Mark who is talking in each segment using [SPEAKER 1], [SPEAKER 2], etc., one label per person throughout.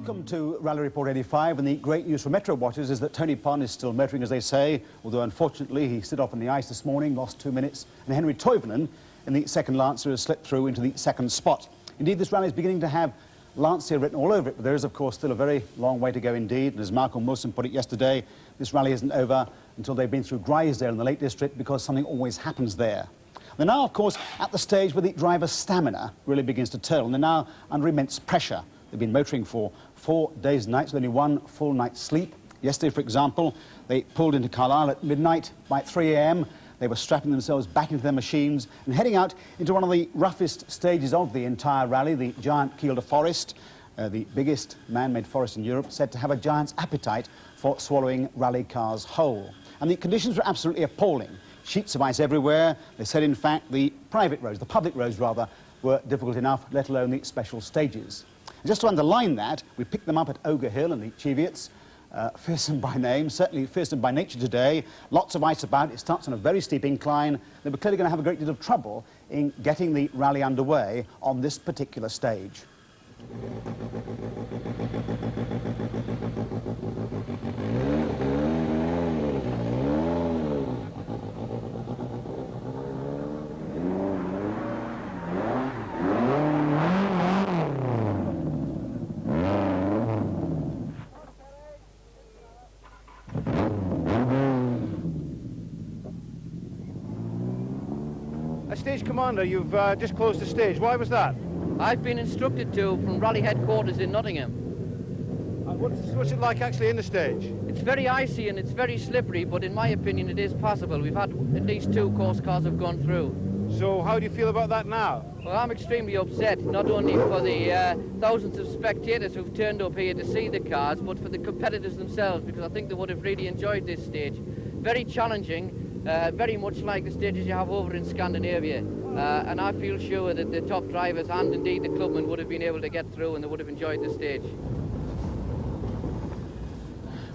[SPEAKER 1] Welcome to Rally Report 85, and the great news for Metro watchers is that Tony Pond is still motoring, as they say, although unfortunately he stood off on the ice this morning, lost 2 minutes, and Henry Toivonen in the second Lancer has slipped through into the second spot. Indeed, this rally is beginning to have Lancia written all over it, but there is, of course, still a very long way to go indeed, and as Malcolm Wilson put it yesterday, this rally isn't over until they've been through Grisdale in the Lake District, because something always happens there. They're now, of course, at the stage where the driver's stamina really begins to tell, and they're now under immense pressure. They've been motoring for 4 days and nights with only one full night's sleep. Yesterday, for example, they pulled into Carlisle at midnight. By 3 a.m, they were strapping themselves back into their machines and heading out into one of the roughest stages of the entire rally, the giant Kielder Forest, the biggest man-made forest in Europe, said to have a giant's appetite for swallowing rally cars whole. And the conditions were absolutely appalling. Sheets of ice everywhere. They said, in fact, the private roads, the public roads rather, were difficult enough, let alone the special stages. And just to underline that, we picked them up at Ogre Hill and the Cheviots, fearsome by name, certainly fearsome by nature today. Lots of ice about. It starts on a very steep incline. They were clearly going to have a great deal of trouble in getting the rally underway on this particular stage.
[SPEAKER 2] Stage commander, you've just closed the stage. Why was that?
[SPEAKER 3] I've been instructed to from rally headquarters in Nottingham.
[SPEAKER 2] What's it like actually in the stage?
[SPEAKER 3] It's very icy and it's very slippery, but in my opinion it is passable. We've had at least 2 course cars have gone through.
[SPEAKER 2] So how do you feel about that now?
[SPEAKER 3] Well, I'm extremely upset, not only for the thousands of spectators who've turned up here to see the cars, but for the competitors themselves, because I think they would have really enjoyed this stage. Very challenging. Very much like the stages you have over in Scandinavia, and I feel sure that the top drivers and indeed the clubmen would have been able to get through and they would have enjoyed the stage.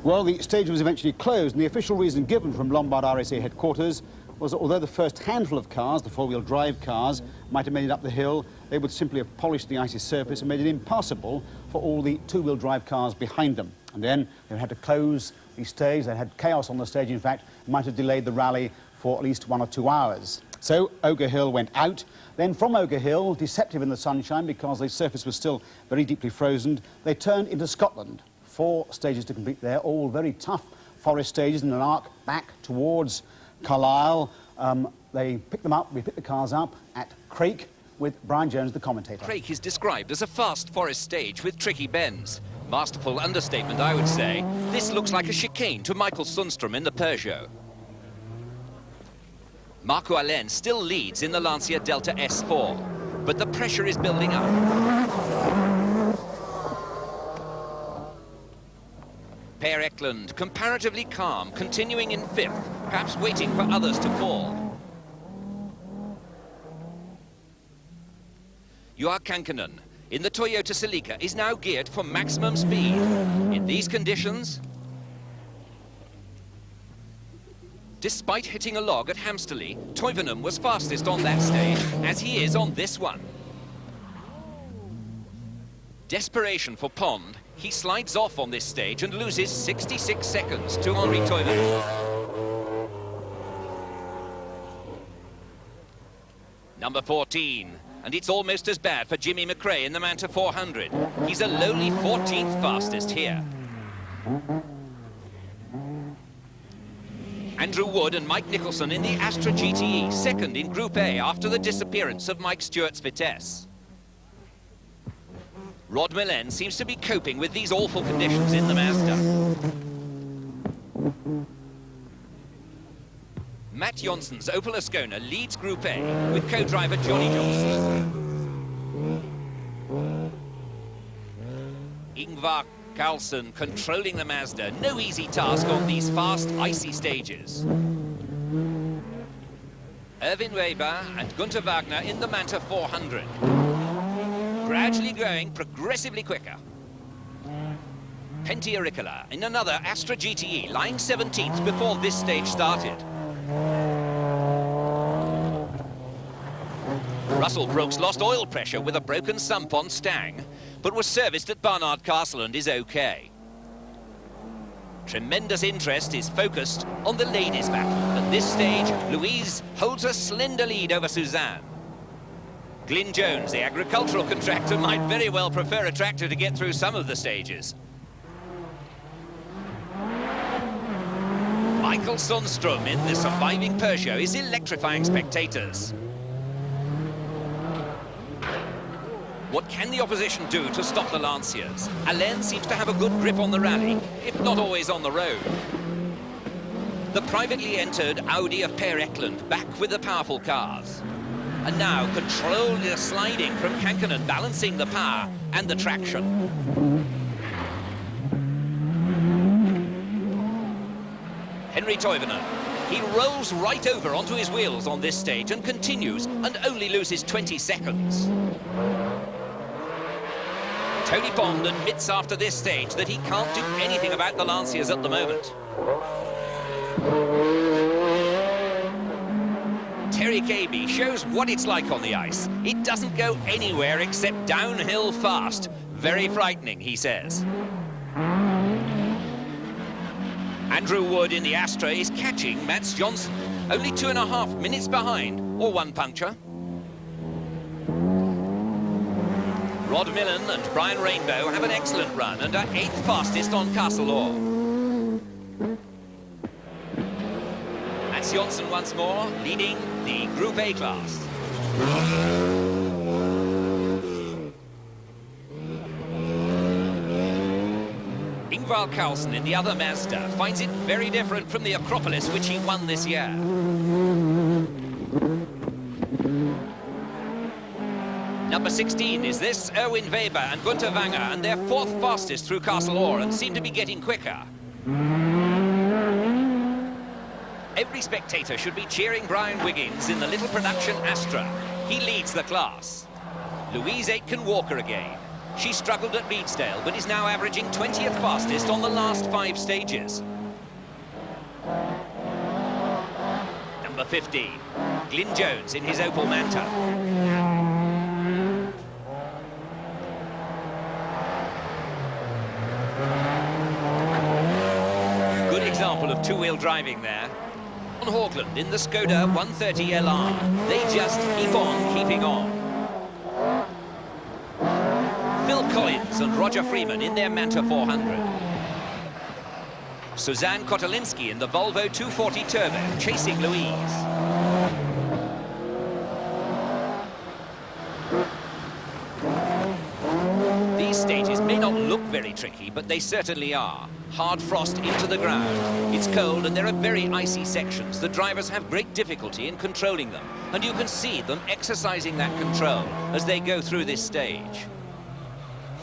[SPEAKER 1] Well, the stage was eventually closed, and the official reason given from Lombard RAC headquarters was that although the first handful of cars, the four-wheel drive cars, might have made it up the hill, they would simply have polished the icy surface and made it impassable for all the two-wheel drive cars behind them. And then they had to close the stage. They had chaos on the stage, in fact, might have delayed the rally for at least 1 or 2 hours. So Ogre Hill went out. Then from Ogre Hill, deceptive in the sunshine because the surface was still very deeply frozen, they turned into Scotland. 4 stages to complete there, all very tough forest stages in an arc back towards Carlisle. They picked them up, we picked the cars up at Crake with Brian Jones, the commentator.
[SPEAKER 4] Crake is described as a fast forest stage with tricky bends. Masterful understatement, I would say. This looks like a chicane to Michael Sundstrom in the Peugeot. Marco Allen still leads in the Lancia Delta S4, but the pressure is building up. Per Eklund, comparatively calm, continuing in 5th, perhaps waiting for others to fall. Juha Kankkunen in the Toyota Celica is now geared for maximum speed. In these conditions, despite hitting a log at Hamsterley, Toivonen was fastest on that stage, as he is on this one. Desperation for Pond. He slides off on this stage and loses 66 seconds to Henri Toivonen. Number 14. And it's almost as bad for Jimmy Mccray in the Manta 400. He's a lowly 14th fastest here. Andrew Wood and Mike Nicholson in the Astra GTE, second in Group A after the disappearance of Mike Stewart's Vitesse. Rod Millen seems to be coping with these awful conditions in the Mazda. Matt Jonsson's Opel Ascona leads Group A with co-driver Johnny Johnson. Ingvar Carlsen controlling the Mazda. No easy task on these fast, icy stages. Erwin Weber and Gunther Wagner in the Manta 400. Gradually going progressively quicker. Pentti Aricola in another Astra GTE, lying 17th before this stage started. Russell Brooks lost oil pressure with a broken sump on Stang, but was serviced at Barnard Castle and is okay. Tremendous interest is focused on the ladies' battle. At this stage, Louise holds a slender lead over Suzanne. Glyn Jones, the agricultural contractor, might very well prefer a tractor to get through some of the stages. Michael Sundstrom in the surviving Peugeot is electrifying spectators. What can the opposition do to stop the Lanciers? Alain seems to have a good grip on the rally, if not always on the road. The privately entered Audi of Per Eklund back with the powerful cars. And now controlled the sliding from Kankkunen, balancing the power and the traction. Henry Toivonen. He rolls right over onto his wheels on this stage and continues and only loses 20 seconds. Tony Pond admits after this stage that he can't do anything about the Lanciers at the moment. Terry Cabey shows what it's like on the ice. It doesn't go anywhere except downhill fast. Very frightening, he says. Andrew Wood in the Astra is catching Mats Johnson, only 2.5 minutes behind, or 1 puncture. Rod Millen and Brian Rainbow have an excellent run and are 8th fastest on Castle Orr. Mats Johnson once more, leading the Group A class. Ingvar Carlsen in the other Mazda finds it very different from the Acropolis, which he won this year. Number 16 is this, Erwin Weber and Gunther Wanger, and they're 4th fastest through Castle Orr and seem to be getting quicker. Every spectator should be cheering Brian Wiggins in the little production Astra. He leads the class. Louise Aitken-Walker again. She struggled at Reedsdale, but is now averaging 20th fastest on the last 5 stages. Number 15, Glyn Jones in his Opel Manta. Good example of two-wheel driving there. On Hawkland in the Skoda 130 LR, they just keep on keeping on. Phil Collins and Roger Freeman in their Manta 400. Suzanne Kotelinski in the Volvo 240 Turbo, chasing Louise. These stages may not look very tricky, but they certainly are. Hard frost into the ground. It's cold and there are very icy sections. The drivers have great difficulty in controlling them, and you can see them exercising that control as they go through this stage.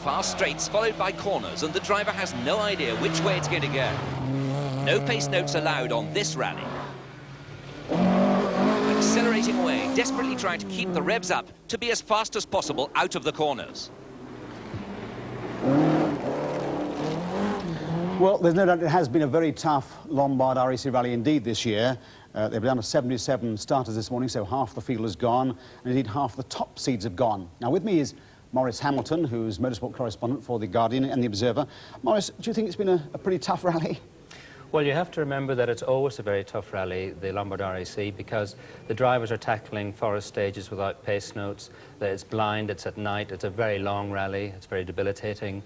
[SPEAKER 4] Fast straights followed by corners, and the driver has no idea which way it's going to go. No pace notes allowed on this rally. Accelerating away, desperately trying to keep the revs up to be as fast as possible out of the corners.
[SPEAKER 1] Well, there's no doubt it has been a very tough Lombard RAC rally indeed this year. They've been down to 77 starters this morning, so half the field has gone, and indeed half the top seeds have gone. Now, with me is Maurice Hamilton, who's motorsport correspondent for The Guardian and The Observer. Maurice, do you think it's been a pretty tough rally?
[SPEAKER 5] Well, you have to remember that it's always a very tough rally, the Lombard RAC, because the drivers are tackling forest stages without pace notes. It's blind, it's at night, it's a very long rally, it's very debilitating.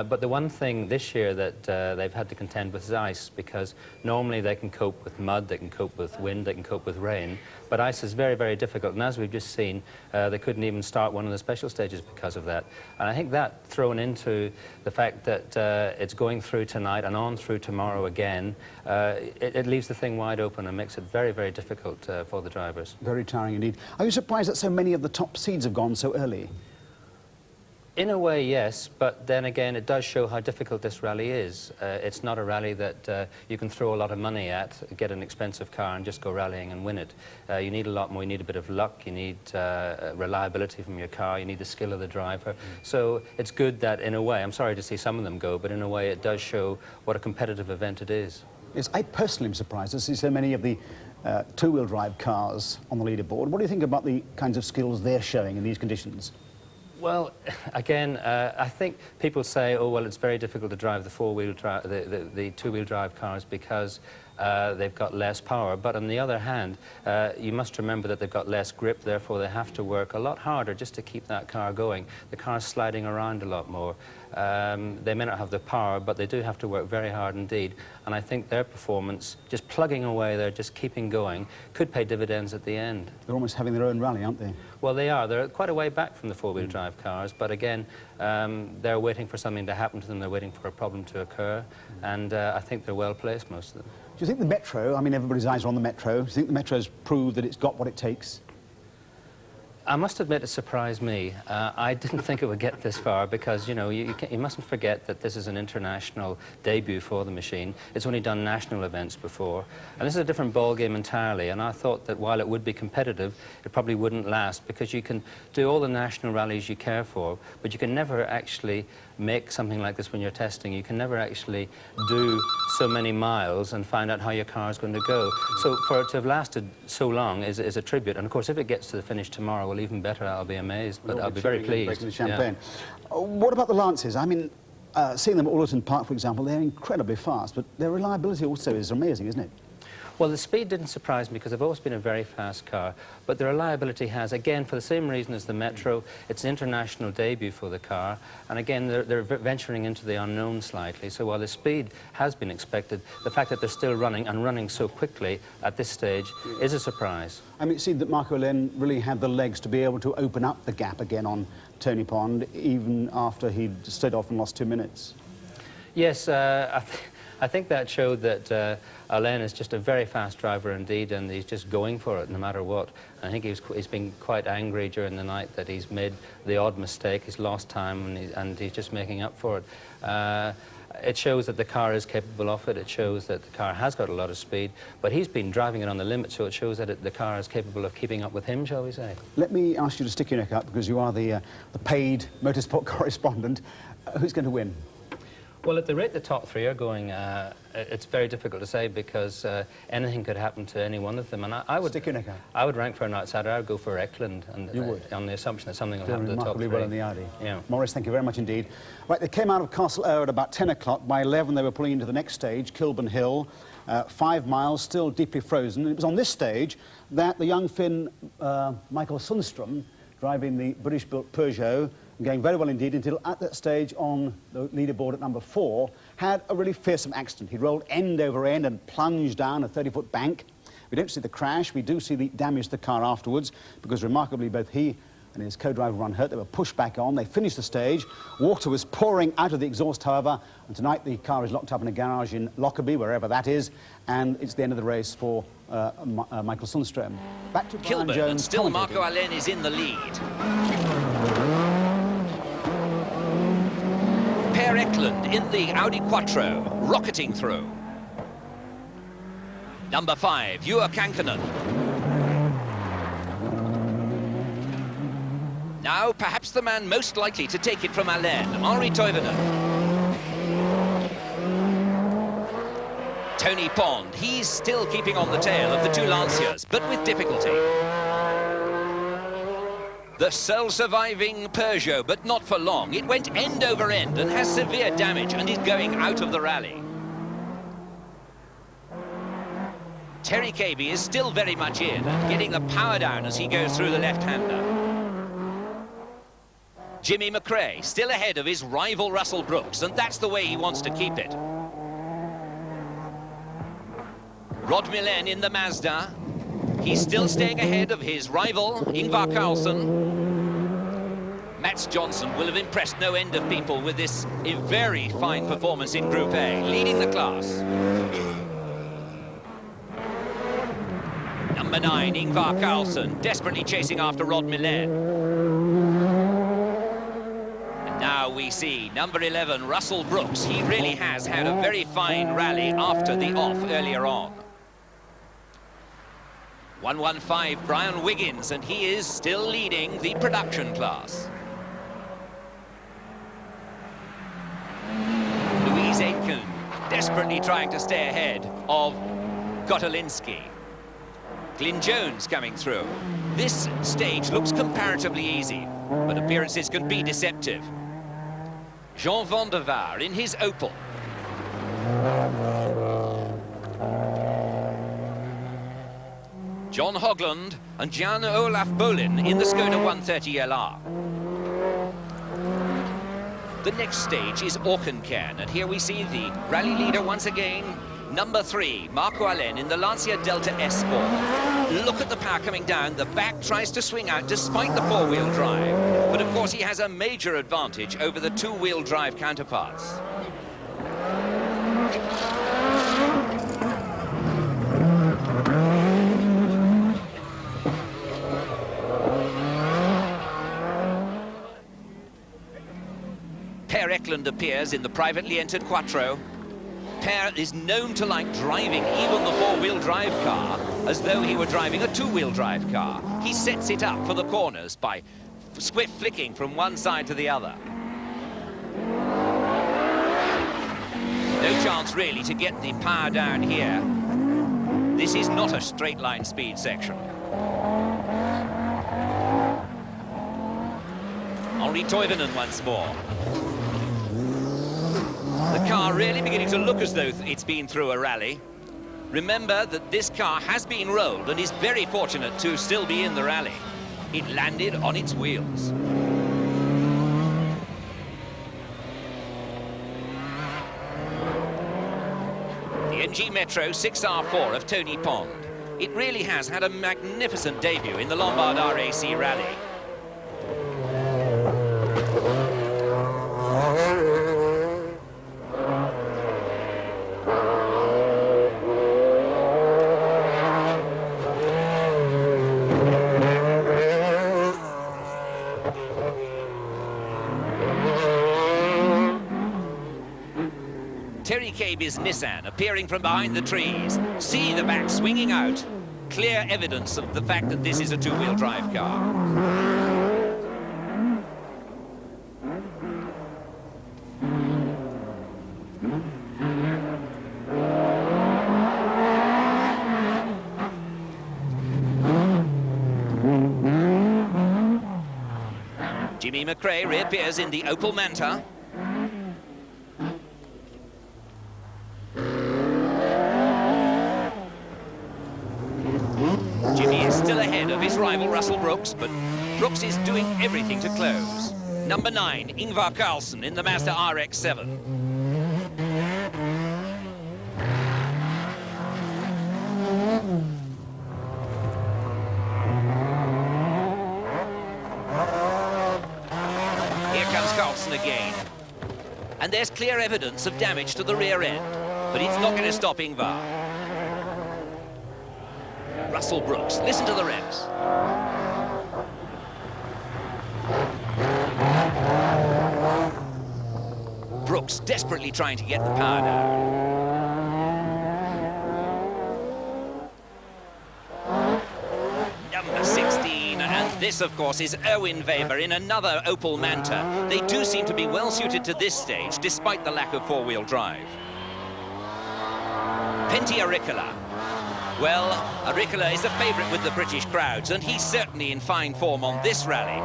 [SPEAKER 5] But the one thing this year that they've had to contend with is ice, because normally they can cope with mud, they can cope with wind, they can cope with rain, but ice is very, very difficult. And as we've just seen, they couldn't even start one of the special stages because of that. And I think that, thrown into the fact that it's going through tonight and on through tomorrow again, it leaves the thing wide open and makes it very, very difficult for the drivers.
[SPEAKER 1] Very tiring indeed. Are you surprised that so many of the top seeds have gone so early?
[SPEAKER 5] In a way, yes, but then again, it does show how difficult this rally is. It's not a rally that you can throw a lot of money at, get an expensive car and just go rallying and win it. You need a lot more. You need a bit of luck, you need reliability from your car, you need the skill of the driver. So it's good that, in a way, I'm sorry to see some of them go, but in a way it does show what a competitive event it is.
[SPEAKER 1] Yes, I personally am surprised to see so many of the two-wheel drive cars on the leaderboard. What do you think about the kinds of skills they're showing in these conditions?
[SPEAKER 5] Well, again, I think people say, oh, well, it's very difficult to drive the four-wheel drive, the two-wheel drive cars because they've got less power. But on the other hand, you must remember that they've got less grip, therefore they have to work a lot harder just to keep that car going. The car's sliding around a lot more. They may not have the power, but they do have to work very hard indeed. And I think their performance, just plugging away there, just keeping going, could pay dividends at the end.
[SPEAKER 1] They're almost having their own rally, aren't they?
[SPEAKER 5] Well, they are. They're quite a way back from the four-wheel drive cars, but again, they're waiting for something to happen to them. They're waiting for a problem to occur, and I think they're well placed, most of them.
[SPEAKER 1] Do you think the Metro, I mean, everybody's eyes are on the Metro, do you think the Metro's proved that it's got what it takes?
[SPEAKER 5] I must admit it surprised me. I didn't think it would get this far because, you know, you mustn't forget that this is an international debut for the machine. It's only done national events before. And this is a different ballgame entirely. And I thought that while it would be competitive, it probably wouldn't last because you can do all the national rallies you care for, but you can never actually make something like this when you're testing. You can never actually do so many miles and find out how your car is going to go. So for it to have lasted so long is a tribute. And of course, if it gets to the finish tomorrow, well, even better, I'll be amazed, but I'll be very pleased.
[SPEAKER 1] Breaking the champagne. Yeah. What about the Lancers? I mean, seeing them at Alderton Park, for example, they're incredibly fast, but their reliability also is amazing, isn't it?
[SPEAKER 5] Well, the speed didn't surprise me because they've always been a very fast car, but the reliability has, again, for the same reason as the Metro, it's an international debut for the car, and again, they're venturing into the unknown slightly, so while the speed has been expected, the fact that they're still running and running so quickly at this stage is a surprise.
[SPEAKER 1] I mean, it seemed that Marco Len really had the legs to be able to open up the gap again on Tony Pond, even after he'd slid off and lost 2 minutes.
[SPEAKER 5] Yes, I think that showed that Alain is just a very fast driver indeed, and he's just going for it no matter what. I think he's been quite angry during the night that he's made the odd mistake, he's lost time, and he's just making up for it. It shows that the car is capable of it, it shows that the car has got a lot of speed, but he's been driving it on the limit, so it shows that the car is capable of keeping up with him, shall we say. Let
[SPEAKER 1] me ask you to stick your neck out, because you are the paid motorsport correspondent. Who's going to win?
[SPEAKER 5] Well, at the rate the top three are going, it's very difficult to say because anything could happen to any one of them. And I would
[SPEAKER 1] stick your neck out.
[SPEAKER 5] I would rank for an outsider. I would go for Eklund, and
[SPEAKER 1] you would,
[SPEAKER 5] on the assumption that something will happen to the top three.
[SPEAKER 1] Well in the Audi.
[SPEAKER 5] Yeah.
[SPEAKER 1] Maurice, thank you very much indeed. Right, they came out of Castle Ayr at about 10 o'clock. By 11, they were pulling into the next stage, Kilburn Hill. 5 miles, still deeply frozen. And it was on this stage that the young Finn, Michael Sundström, driving the British-built Peugeot, going very well indeed until at that stage on the leaderboard at number 4 had a really fearsome accident. He rolled end over end and plunged down a 30-foot bank. We don't see the crash, we do see the damage to the car afterwards because remarkably both he and his co-driver were unhurt. They were pushed back on, they finished the stage. Water was pouring out of the exhaust, however, and tonight the car is locked up in a garage in Lockerbie, wherever that is, and it's the end of the race for Michael Sundström. Back to Brian
[SPEAKER 4] Kilburn,
[SPEAKER 1] Jones,
[SPEAKER 4] and still Marco Alain is in the lead. Per Eklund in the Audi Quattro, rocketing through. Number 5, Juha Kankkunen. Now, perhaps the man most likely to take it from Alain, Henri Toivonen. Tony Pond, he's still keeping on the tail of the two Lanciers, but with difficulty. The sole surviving Peugeot, but not for long. It went end over end and has severe damage and is going out of the rally. Terry Cabey is still very much in and getting the power down as he goes through the left-hander. Jimmy Mccray still ahead of his rival Russell Brooks, and that's the way he wants to keep it. Rod Millen in the Mazda. He's still staying ahead of his rival, Ingvar Carlsson. Mats Johnson will have impressed no end of people with this very fine performance in Group A, leading the class. Number 9, Ingvar Carlsson, desperately chasing after Rod Millen. And now we see number 11, Russell Brooks. He really has had a very fine rally after the off earlier on. 115, Brian Wiggins, and he is still leading the production class. Louise Aitken desperately trying to stay ahead of Gotolinski. Glyn Jones coming through. This stage looks comparatively easy, but appearances can be deceptive. Jean van der Vaar in his Opel. John Hogland and Jan Olaf Bolin in the Skoda 130LR. The next stage is Auchencairn, and here we see the rally leader once again, number 3, Marco Allen in the Lancia Delta S4. Look at the power coming down. The back tries to swing out despite the four-wheel drive. But of course he has a major advantage over the two-wheel drive counterparts. Per Eklund appears in the privately entered Quattro. Per is known to like driving even the four-wheel drive car as though he were driving a two-wheel drive car. He sets it up for the corners by swift flicking from one side to the other. No chance really to get the power down here. This is not a straight line speed section. Henri Toivonen once more. The car really beginning to look as though it's been through a rally. Remember that this car has been rolled and is very fortunate to still be in the rally. It landed on its wheels. The MG Metro 6R4 of Tony Pond. It really has had a magnificent debut in the Lombard RAC rally. Terry Cabe's Nissan appearing from behind the trees. See the back swinging out. Clear evidence of the fact that this is a two-wheel drive car. Jimmy Mccray reappears in the Opel Manta. Jimmy is still ahead of his rival Russell Brooks, but Brooks is doing everything to close. Number 9, Ingvar Carlsen in the Mazda RX-7. Here comes Carlsen again. And there's clear evidence of damage to the rear end, but it's not going to stop Ingvar. Russell Brooks, listen to the revs. Brooks desperately trying to get the power down. Number 16, and this, of course, is Erwin Weber in another Opel Manta. They do seem to be well suited to this stage, despite the lack of four-wheel drive. Pentti Aricola. Well, Aricola is a favourite with the British crowds, and he's certainly in fine form on this rally.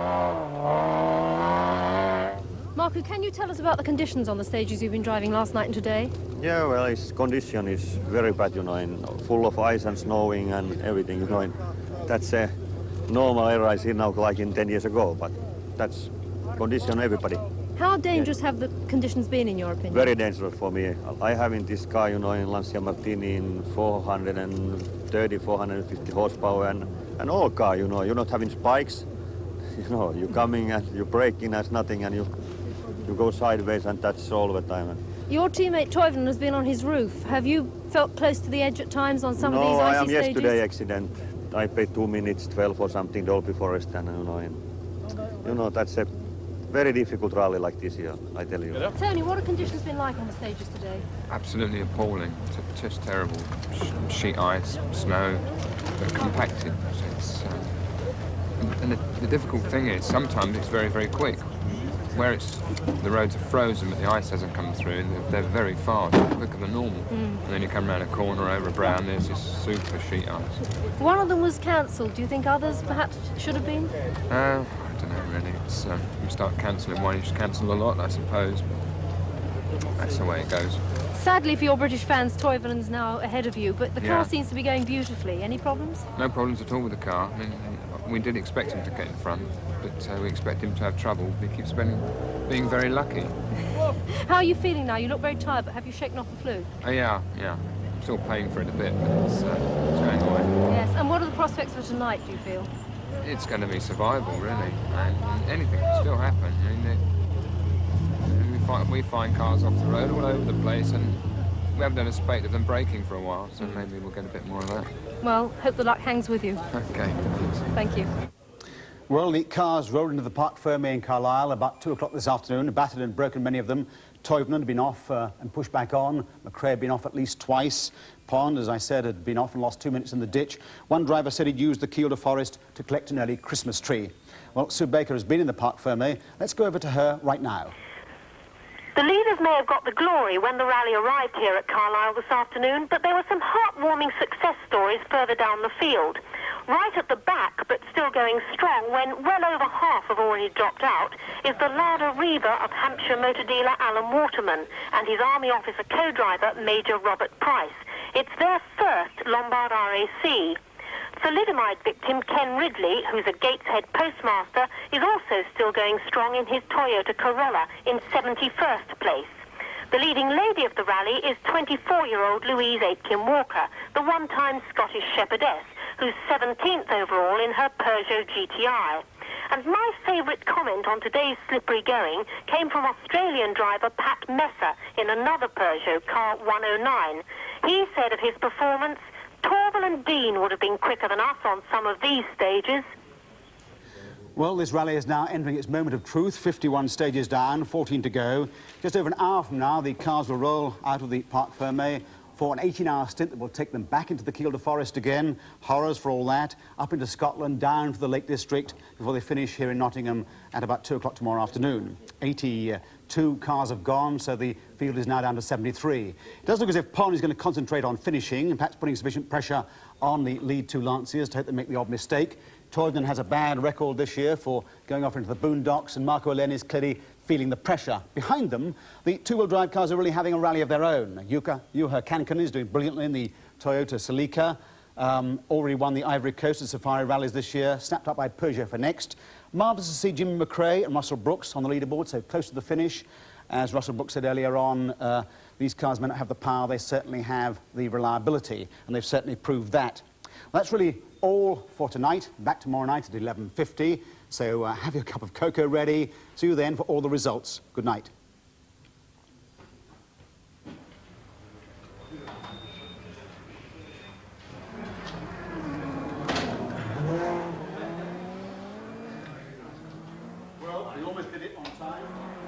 [SPEAKER 6] Marco, can you tell us about the conditions on the stages you've been driving last night and today?
[SPEAKER 7] Yeah, well, its condition is very bad, you know, and full of ice and snowing and everything, you know, and that's a normal era I see now like in 10 years ago, but that's condition everybody.
[SPEAKER 6] How dangerous have the conditions been, in your opinion?
[SPEAKER 7] Very dangerous for me. I have in this car, you know, in Lancia Martini in 430, 450 horsepower and all car, you know, you're not having spikes, you know, you're coming and you're braking as nothing and you go sideways and that's all the time.
[SPEAKER 6] Your teammate Toivonen has been on his roof. Have you felt close to the edge at times on some of these icy stages?
[SPEAKER 7] No, I am yesterday accident. I paid 2 minutes 12 or something, Dolby Forest, and you know, that's a very difficult rally like this year, I tell you.
[SPEAKER 6] Tony, what have conditions been like on the stages today?
[SPEAKER 8] Absolutely appalling, just terrible. Sheet ice, snow, but compacted. And the difficult thing is sometimes it's very, very quick. where the roads are frozen but the ice hasn't come through, they're very fast, quicker than normal. And then you come around a corner over a brow and there's this super sheet ice.
[SPEAKER 6] One of them was cancelled. Do you think others perhaps should have been?
[SPEAKER 8] I don't know really. It's, you start cancelling one, you just cancel a lot, I suppose. But that's the way it goes.
[SPEAKER 6] Sadly for your British fans, Toivonen's now ahead of you, but the car
[SPEAKER 8] Yeah.
[SPEAKER 6] seems to be going beautifully. Any problems?
[SPEAKER 8] No problems at all with the car. I mean, we did expect him to get in front, but we expect him to have trouble. He keeps being very lucky.
[SPEAKER 6] How are you feeling now? You look very tired, but have you shaken off the flu?
[SPEAKER 8] Yeah. Still paying for it a bit, but it's going away.
[SPEAKER 6] Yes, and what are the prospects for tonight, do you feel?
[SPEAKER 8] It's going to be survival, really, and anything can still happen. I mean, we find cars off the road all over the place, and we haven't done a spate of them braking for a while, so maybe we'll get a bit more of that.
[SPEAKER 6] Well, hope the luck hangs with you.
[SPEAKER 8] Okay.
[SPEAKER 6] Thank you.
[SPEAKER 1] Well, the cars rolled into the Parc Fermé in Carlisle about 2 o'clock this afternoon, battered and broken many of them. Toivonen had been off and pushed back on. Mccray had been off at least twice. Pond, as I said, had been off and lost 2 minutes in the ditch. One driver said he'd used the Kielder Forest to collect an early Christmas tree. Well, Sue Baker has been in the Parc Fermé. Let's go over to her right now.
[SPEAKER 9] The leaders may have got the glory when the rally arrived here at Carlisle this afternoon, but there were some heartwarming success stories further down the field. Right at the back, but still going strong, when well over half have already dropped out, is the Larder Reaver of Hampshire motor dealer Alan Waterman and his Army officer co-driver Major Robert Price. It's their first Lombard RAC. Thalidomide victim Ken Ridley, who's a Gateshead postmaster, is also still going strong in his Toyota Corolla in 71st place. The leading lady of the rally is 24-year-old Louise Aitken Walker, the one-time Scottish shepherdess, who's 17th overall in her Peugeot GTI. And my favourite comment on today's slippery going came from Australian driver Pat Messer in another Peugeot, car 109. He said of his performance, Torval and Dean would have been quicker than us on some of these stages.
[SPEAKER 1] Well, this rally is now entering its moment of truth. 51 stages down, 14 to go. Just over an hour from now, the cars will roll out of the Parc Fermé for an 18-hour stint that will take them back into the Kielder Forest again. Horrors for all that. Up into Scotland, down to the Lake District, before they finish here in Nottingham at about 2 o'clock tomorrow afternoon. 82 cars have gone, so the field is now down to 73. It does look as if Pond is going to concentrate on finishing and perhaps putting sufficient pressure on the lead two Lanciers to hope they make the odd mistake. Toivonen has a bad record this year for going off into the boondocks, and Marco Alen is clearly feeling the pressure. Behind them, the two-wheel drive cars are really having a rally of their own. Juha Kankkunen is doing brilliantly in the Toyota Celica. Already won the Ivory Coast and Safari rallies this year, snapped up by Peugeot for next. Marvellous to see Jimmy Mccray and Russell Brooks on the leaderboard, so close to the finish. As Russell Brooks said earlier on, these cars may not have the power, they certainly have the reliability, and they've certainly proved that. Well, that's really all for tonight. Back tomorrow night at 11:50, so have your cup of cocoa ready. See you then for all the results. Good night. Well, we almost did it on time.